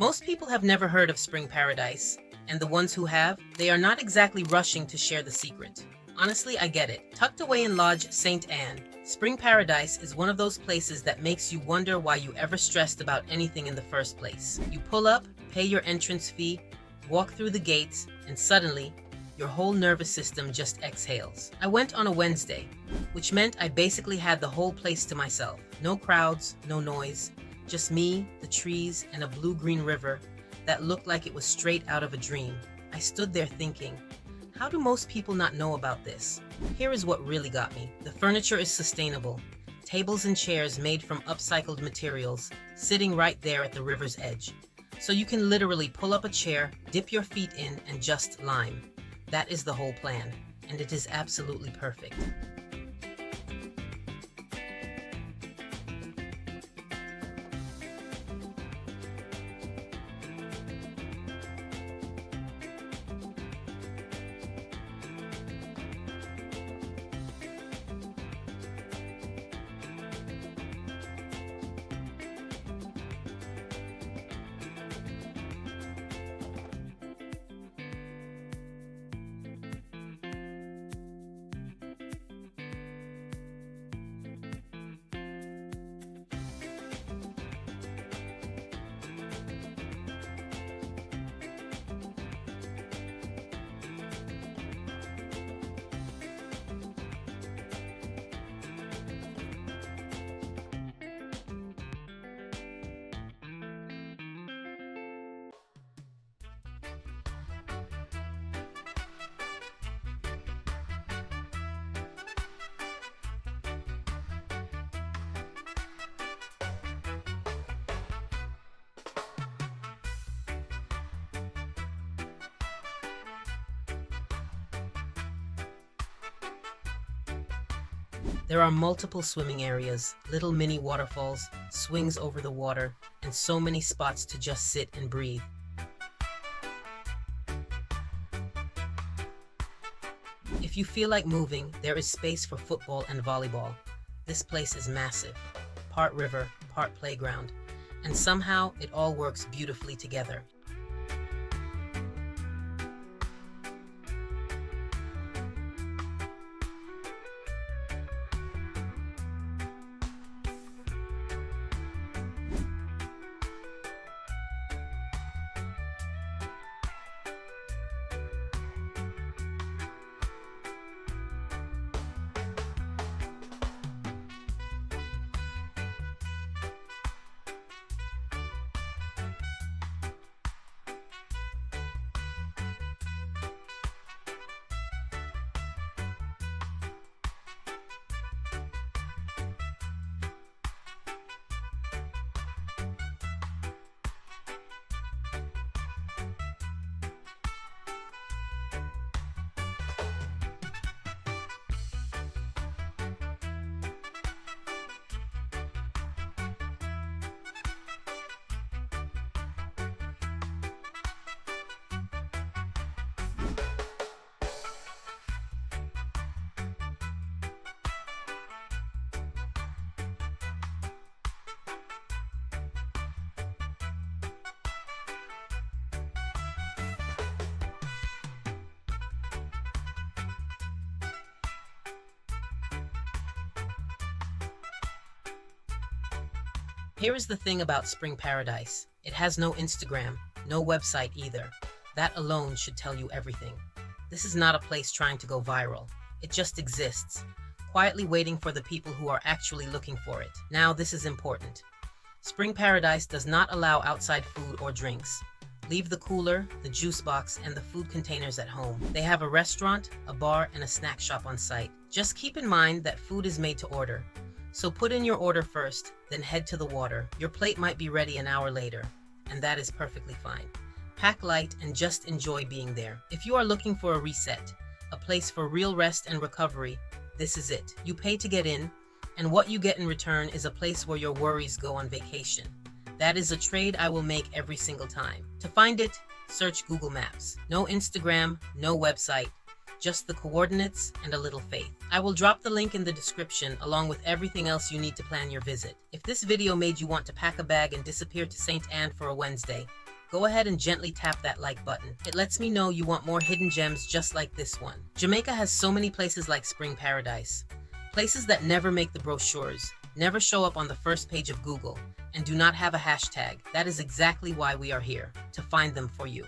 Most people have never heard of Spring Paradise, and the ones who have, they are not exactly rushing to share the secret. Honestly, I get it. Tucked away in Lodge St. Anne, Spring Paradise is one of those places that makes you wonder why you ever stressed about anything in the first place. You pull up, pay your entrance fee, walk through the gates, and suddenly, your whole nervous system just exhales. I went on a Wednesday, which meant I basically had the whole place to myself. No crowds, no noise, just me, the trees, and a blue-green river that looked like it was straight out of a dream. I stood there thinking, how do most people not know about this? Here is what really got me. The furniture is sustainable. Tables and chairs made from upcycled materials, sitting right there at the river's edge. So you can literally pull up a chair, dip your feet in, and just lime. That is the whole plan, and it is absolutely perfect. There are multiple swimming areas, little mini waterfalls, swings over the water, and so many spots to just sit and breathe. If you feel like moving, there is space for football and volleyball. This place is massive, part river, part playground, and somehow it all works beautifully together. Here is the thing about Spring Paradise. It has no Instagram, no website either. That alone should tell you everything. This is not a place trying to go viral. It just exists, quietly waiting for the people who are actually looking for it. Now, this is important. Spring Paradise does not allow outside food or drinks. Leave the cooler, the juice box, and the food containers at home. They have a restaurant, a bar, and a snack shop on site. Just keep in mind that food is made to order. So put in your order first, then head to the water. Your plate might be ready an hour later, and that is perfectly fine. Pack light and just enjoy being there. If you are looking for a reset, a place for real rest and recovery, this is it. You pay to get in, and what you get in return is a place where your worries go on vacation. That is a trade I will make every single time. To find it, search Google Maps. No Instagram, no website, just the coordinates and a little faith. I will drop the link in the description along with everything else you need to plan your visit. If this video made you want to pack a bag and disappear to St. Anne for a Wednesday, go ahead and gently tap that like button. It lets me know you want more hidden gems just like this one. Jamaica has so many places like Spring Paradise. Places that never make the brochures, never show up on the first page of Google, and do not have a hashtag. That is exactly why we are here, to find them for you.